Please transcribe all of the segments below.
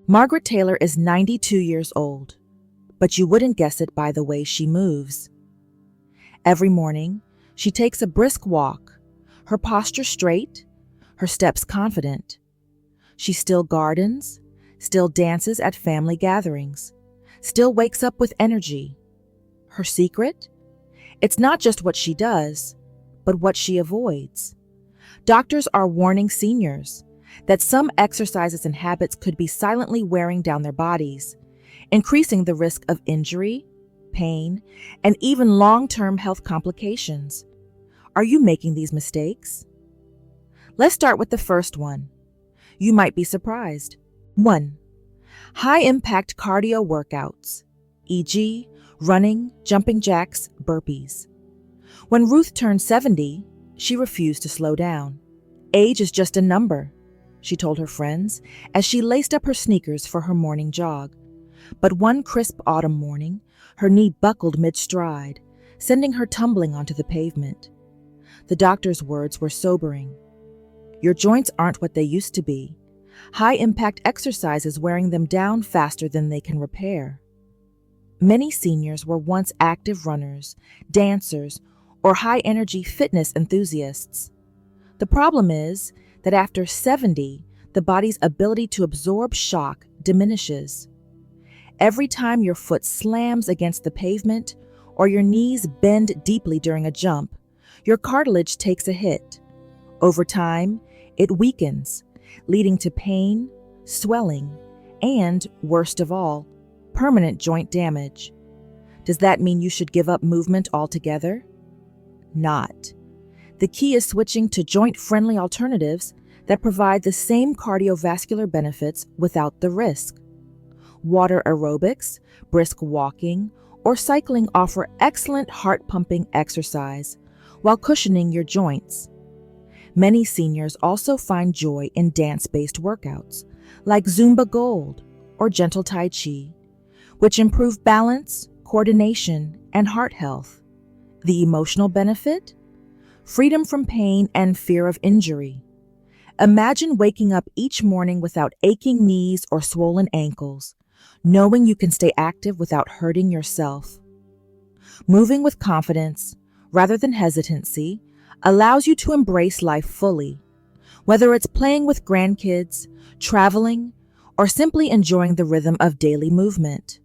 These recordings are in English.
Margaret Taylor is 92 years old, but you wouldn't guess it by the way she moves. Every morning, she takes a brisk walk, her posture straight, her steps confident. She still gardens, still dances at family gatherings, still wakes up with energy. Her secret? It's not just what she does, but what she avoids. Doctors are warning seniors that some exercises and habits could be silently wearing down their bodies, increasing the risk of injury, pain, and even long-term health complications. Are you making these mistakes? Let's start with the first one. You might be surprised. 1. High-impact cardio workouts, e.g., running, jumping jacks, burpees. When Ruth turned 70, she refused to slow down. Age is just a number, she told her friends as she laced up her sneakers for her morning jog. But one crisp autumn morning, her knee buckled mid-stride, sending her tumbling onto the pavement. The doctor's words were sobering. Your joints aren't what they used to be. High-impact exercise is wearing them down faster than they can repair. Many seniors were once active runners, dancers, or high-energy fitness enthusiasts. The problem is that after 70, the body's ability to absorb shock diminishes. Every time your foot slams against the pavement or your knees bend deeply during a jump, your cartilage takes a hit. Over time, it weakens, leading to pain, swelling, and, worst of all, permanent joint damage. Does that mean you should give up movement altogether? Not. The key is switching to joint-friendly alternatives that provide the same cardiovascular benefits without the risk. Water aerobics, brisk walking, or cycling offer excellent heart-pumping exercise while cushioning your joints. Many seniors also find joy in dance-based workouts like Zumba Gold or Gentle Tai Chi, which improve balance, coordination, and heart health. The emotional benefit? Freedom from pain and fear of injury. Imagine waking up each morning without aching knees or swollen ankles, knowing you can stay active without hurting yourself. Moving with confidence, rather than hesitancy, allows you to embrace life fully, whether it's playing with grandkids, traveling, or simply enjoying the rhythm of daily movement.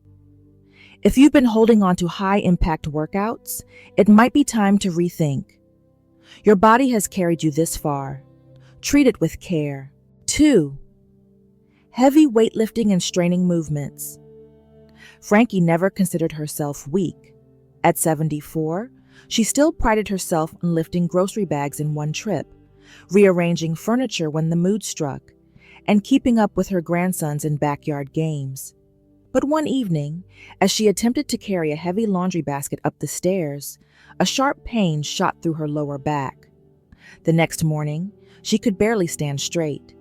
If you've been holding on to high-impact workouts, it might be time to rethink. Your body has carried you this far. Treat it with care. 2. Heavy weightlifting and straining movements. Frankie never considered herself weak. At 74, she still prided herself on lifting grocery bags in one trip, rearranging furniture when the mood struck, and keeping up with her grandsons in backyard games. But one evening, as she attempted to carry a heavy laundry basket up the stairs, a sharp pain shot through her lower back. The next morning, she could barely stand straight.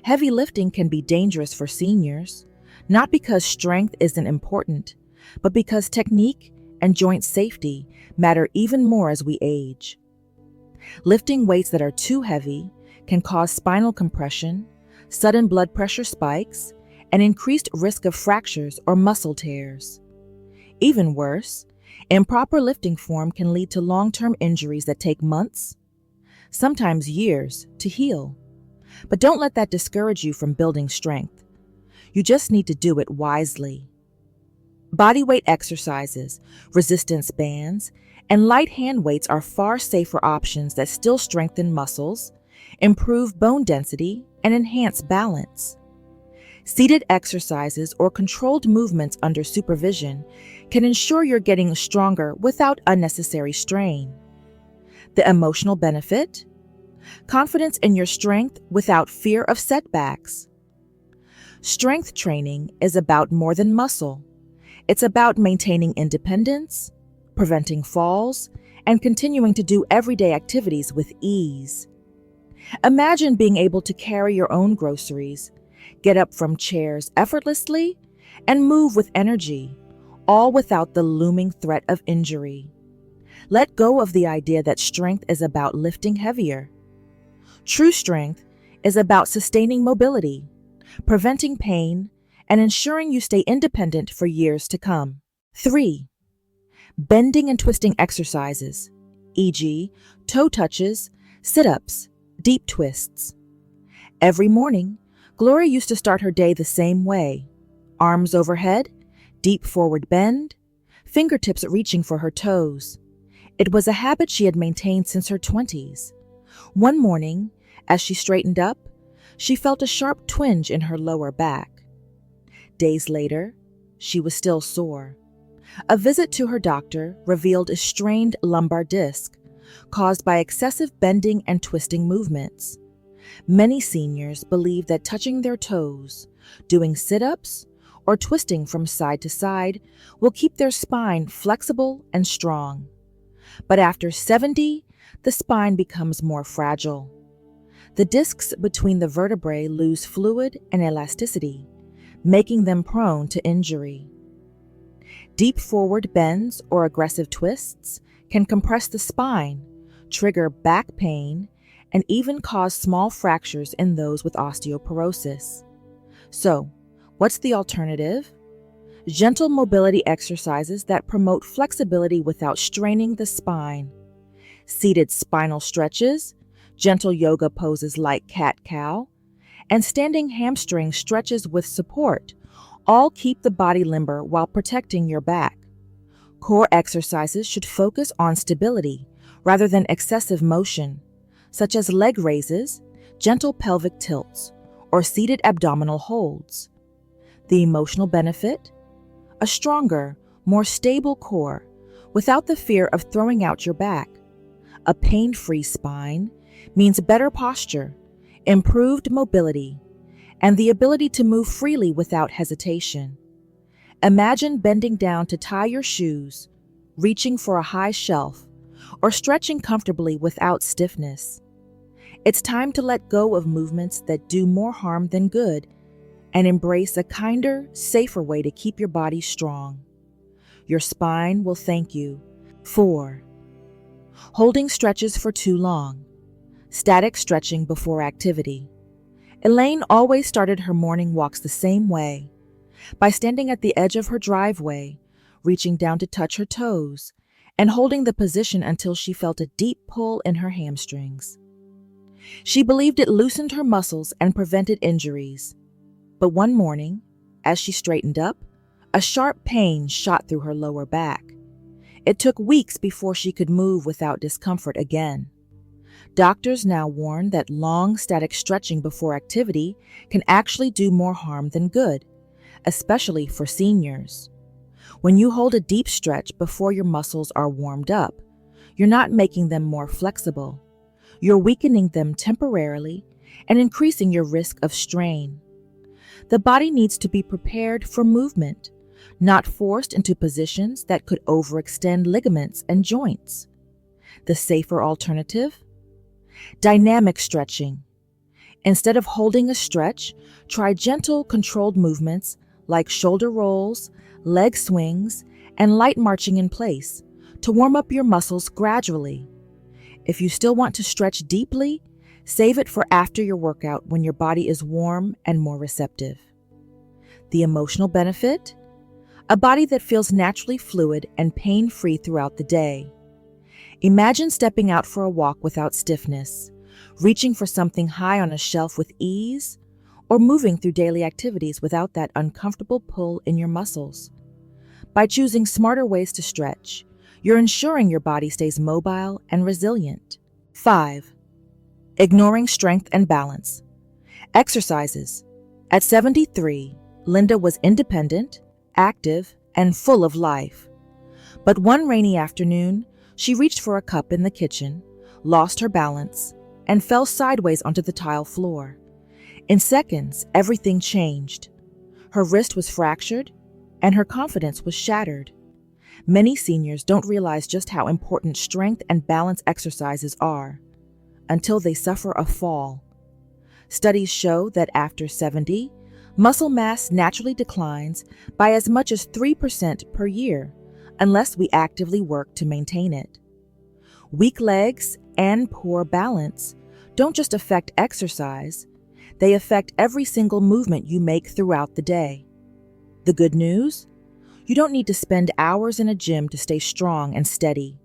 Heavy lifting can be dangerous for seniors, not because strength isn't important, but because technique and joint safety matter even more as we age. Lifting weights that are too heavy can cause spinal compression, sudden blood pressure spikes, and increased risk of fractures or muscle tears. Even worse, improper lifting form can lead to long-term injuries that take months, sometimes years, to heal. But don't let that discourage you from building strength. You just need to do it wisely. Bodyweight exercises, resistance bands, and light hand weights are far safer options that still strengthen muscles, improve bone density, and enhance balance. Seated exercises or controlled movements under supervision can ensure you're getting stronger without unnecessary strain. The emotional benefit? Confidence in your strength without fear of setbacks. Strength training is about more than muscle. It's about maintaining independence, preventing falls, and continuing to do everyday activities with ease. Imagine being able to carry your own groceries, get up from chairs effortlessly, and move with energy, all without the looming threat of injury. Let go of the idea that strength is about lifting heavier. True strength is about sustaining mobility, preventing pain, and ensuring you stay independent for years to come. 3. Bending and twisting exercises, e.g., toe touches, sit-ups, deep twists. Every morning, Gloria used to start her day the same way: arms overhead, deep forward bend, fingertips reaching for her toes. It was a habit she had maintained since her 20s. One morning, as she straightened up, she felt a sharp twinge in her lower back. Days later, she was still sore. A visit to her doctor revealed a strained lumbar disc caused by excessive bending and twisting movements. Many seniors believe that touching their toes, doing sit-ups, or twisting from side to side will keep their spine flexible and strong. But after 70, the spine becomes more fragile. The discs between the vertebrae lose fluid and elasticity, making them prone to injury. Deep forward bends or aggressive twists can compress the spine, trigger back pain, and even cause small fractures in those with osteoporosis. So, what's the alternative? Gentle mobility exercises that promote flexibility without straining the spine. Seated spinal stretches, gentle yoga poses like cat-cow, and standing hamstring stretches with support all keep the body limber while protecting your back. Core exercises should focus on stability rather than excessive motion, such as leg raises, gentle pelvic tilts, or seated abdominal holds. The emotional benefit? A stronger, more stable core without the fear of throwing out your back. A pain-free spine means better posture, improved mobility, and the ability to move freely without hesitation. Imagine bending down to tie your shoes, reaching for a high shelf, or stretching comfortably without stiffness. It's time to let go of movements that do more harm than good and embrace a kinder, safer way to keep your body strong. Your spine will thank you. 4. Holding stretches for too long. Static stretching before activity. Elaine always started her morning walks the same way, by standing at the edge of her driveway, reaching down to touch her toes, and holding the position until she felt a deep pull in her hamstrings. She believed it loosened her muscles and prevented injuries. But one morning, as she straightened up, a sharp pain shot through her lower back. It took weeks before she could move without discomfort again. Doctors now warn that long static stretching before activity can actually do more harm than good, especially for seniors. When you hold a deep stretch before your muscles are warmed up, you're not making them more flexible. You're weakening them temporarily and increasing your risk of strain. The body needs to be prepared for movement, not forced into positions that could overextend ligaments and joints. The safer alternative? Dynamic stretching. Instead of holding a stretch, try gentle, controlled movements like shoulder rolls, leg swings, and light marching in place to warm up your muscles gradually. If you still want to stretch deeply, save it for after your workout when your body is warm and more receptive. The emotional benefit? A body that feels naturally fluid and pain-free throughout the day. Imagine stepping out for a walk without stiffness, reaching for something high on a shelf with ease, or moving through daily activities without that uncomfortable pull in your muscles. By choosing smarter ways to stretch, you're ensuring your body stays mobile and resilient. 5. Ignoring strength and balance. Exercises. At 73, Linda was independent, active, and full of life. But one rainy afternoon, she reached for a cup in the kitchen, lost her balance, and fell sideways onto the tile floor. In seconds, everything changed. Her wrist was fractured, and her confidence was shattered. Many seniors don't realize just how important strength and balance exercises are until they suffer a fall. Studies show that after 70, muscle mass naturally declines by as much as 3% per year, unless we actively work to maintain it. Weak legs and poor balance don't just affect exercise, they affect every single movement you make throughout the day. The good news? You don't need to spend hours in a gym to stay strong and steady.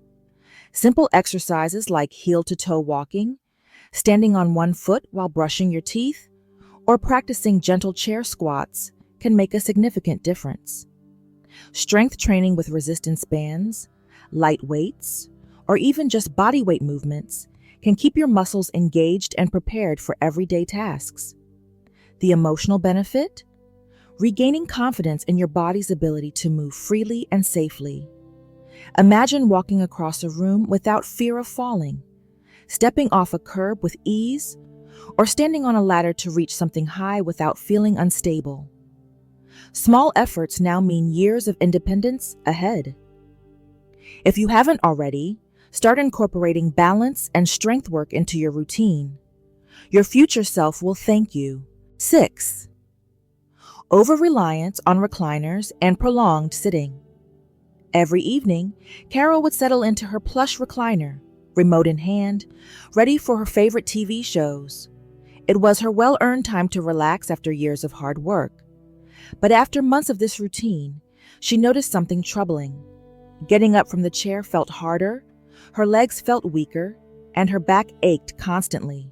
Simple exercises like heel-to-toe walking, standing on one foot while brushing your teeth, or practicing gentle chair squats can make a significant difference. Strength training with resistance bands, light weights, or even just body weight movements can keep your muscles engaged and prepared for everyday tasks. The emotional benefit? Regaining confidence in your body's ability to move freely and safely. Imagine walking across a room without fear of falling, stepping off a curb with ease, or standing on a ladder to reach something high without feeling unstable. Small efforts now mean years of independence ahead. If you haven't already, start incorporating balance and strength work into your routine. Your future self will thank you. 6. Over-reliance on recliners and prolonged sitting. Every evening, Carol would settle into her plush recliner, remote in hand, ready for her favorite TV shows. It was her well-earned time to relax after years of hard work. But after months of this routine, she noticed something troubling. Getting up from the chair felt harder, her legs felt weaker, and her back ached constantly.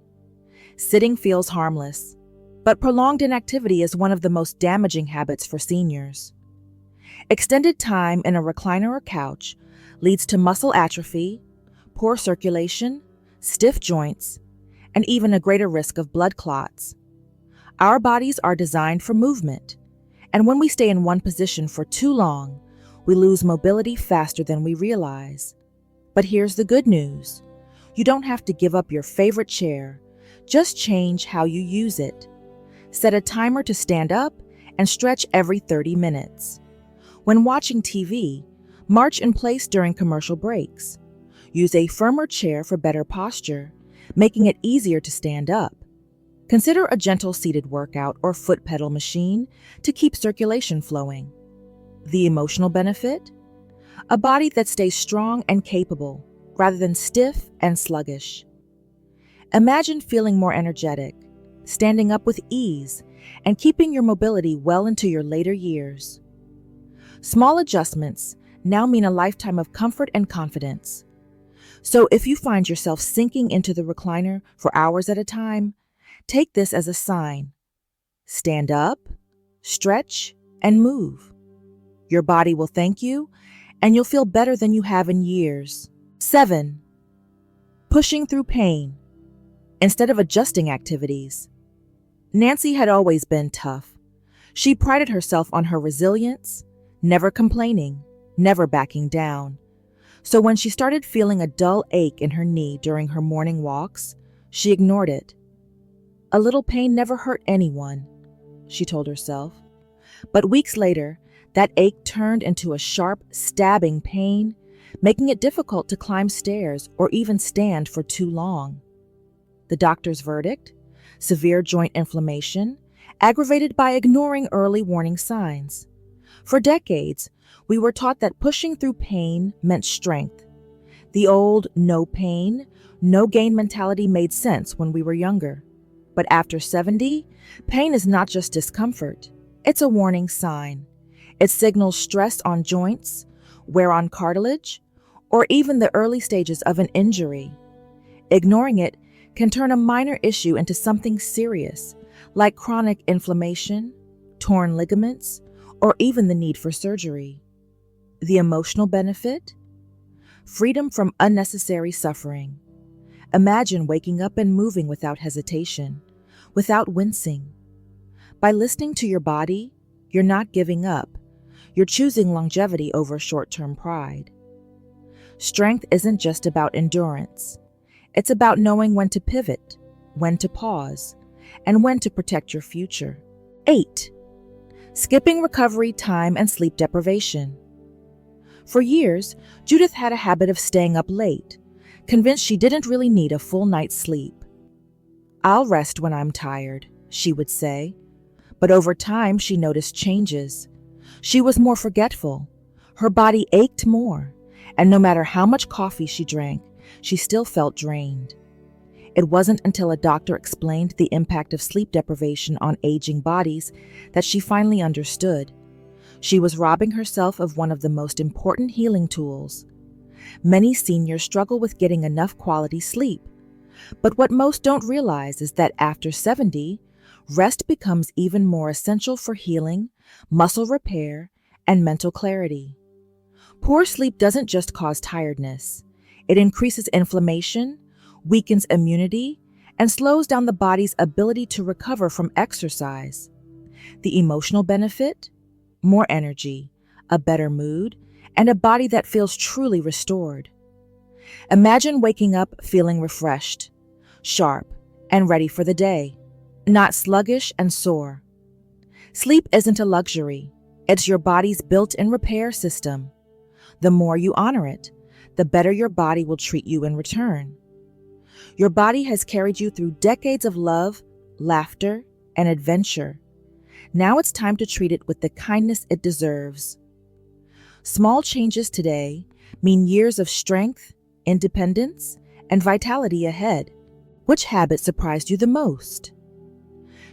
Sitting feels harmless, but prolonged inactivity is one of the most damaging habits for seniors. Extended time in a recliner or couch leads to muscle atrophy, poor circulation, stiff joints, and even a greater risk of blood clots. Our bodies are designed for movement, and when we stay in one position for too long, we lose mobility faster than we realize. But here's the good news. You don't have to give up your favorite chair. Just change how you use it. Set a timer to stand up and stretch every 30 minutes. When watching TV, march in place during commercial breaks. Use a firmer chair for better posture, making it easier to stand up. Consider a gentle seated workout or foot pedal machine to keep circulation flowing. The emotional benefit? A body that stays strong and capable, rather than stiff and sluggish. Imagine feeling more energetic, standing up with ease, and keeping your mobility well into your later years. Small adjustments now mean a lifetime of comfort and confidence. So if you find yourself sinking into the recliner for hours at a time, take this as a sign. Stand up, stretch, and move. Your body will thank you, and you'll feel better than you have in years. 7. Pushing through pain instead of adjusting activities. Nancy had always been tough. She prided herself on her resilience, never complaining, never backing down. So when she started feeling a dull ache in her knee during her morning walks, she ignored it. A little pain never hurt anyone, she told herself. But weeks later, that ache turned into a sharp, stabbing pain, making it difficult to climb stairs or even stand for too long. The doctor's verdict? Severe joint inflammation, aggravated by ignoring early warning signs. For decades, we were taught that pushing through pain meant strength. The old no pain, no gain mentality made sense when we were younger. But after 70, pain is not just discomfort. It's a warning sign. It signals stress on joints, wear on cartilage, or even the early stages of an injury. Ignoring it can turn a minor issue into something serious, like chronic inflammation, torn ligaments, or even the need for surgery. The emotional benefit? Freedom from unnecessary suffering. Imagine waking up and moving without hesitation, without wincing. By listening to your body, you're not giving up. You're choosing longevity over short-term pride. Strength isn't just about endurance. It's about knowing when to pivot, when to pause, and when to protect your future. 8. Skipping recovery time and sleep deprivation. For years, Judith had a habit of staying up late, convinced she didn't really need a full night's sleep. "I'll rest when I'm tired," she would say. But over time, she noticed changes. She was more forgetful. Her body ached more, and no matter how much coffee she drank, she still felt drained. It wasn't until a doctor explained the impact of sleep deprivation on aging bodies that she finally understood. She was robbing herself of one of the most important healing tools. Many seniors struggle with getting enough quality sleep, but what most don't realize is that after 70, rest becomes even more essential for healing, muscle repair, and mental clarity. Poor sleep doesn't just cause tiredness. It increases inflammation, weakens immunity, and slows down the body's ability to recover from exercise. The emotional benefit? More energy, a better mood, and a body that feels truly restored. Imagine waking up feeling refreshed, sharp, and ready for the day, not sluggish and sore. Sleep isn't a luxury. It's your body's built-in repair system. The more you honor it, the better your body will treat you in return. Your body has carried you through decades of love, laughter, and adventure. Now it's time to treat it with the kindness it deserves. Small changes today mean years of strength, independence, and vitality ahead. Which habit surprised you the most?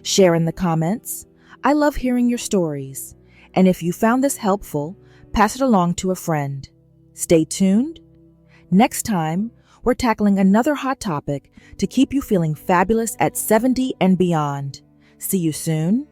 Share in the comments. I love hearing your stories. And if you found this helpful, pass it along to a friend. Stay tuned. Next time, we're tackling another hot topic to keep you feeling fabulous at 70 and beyond. See you soon.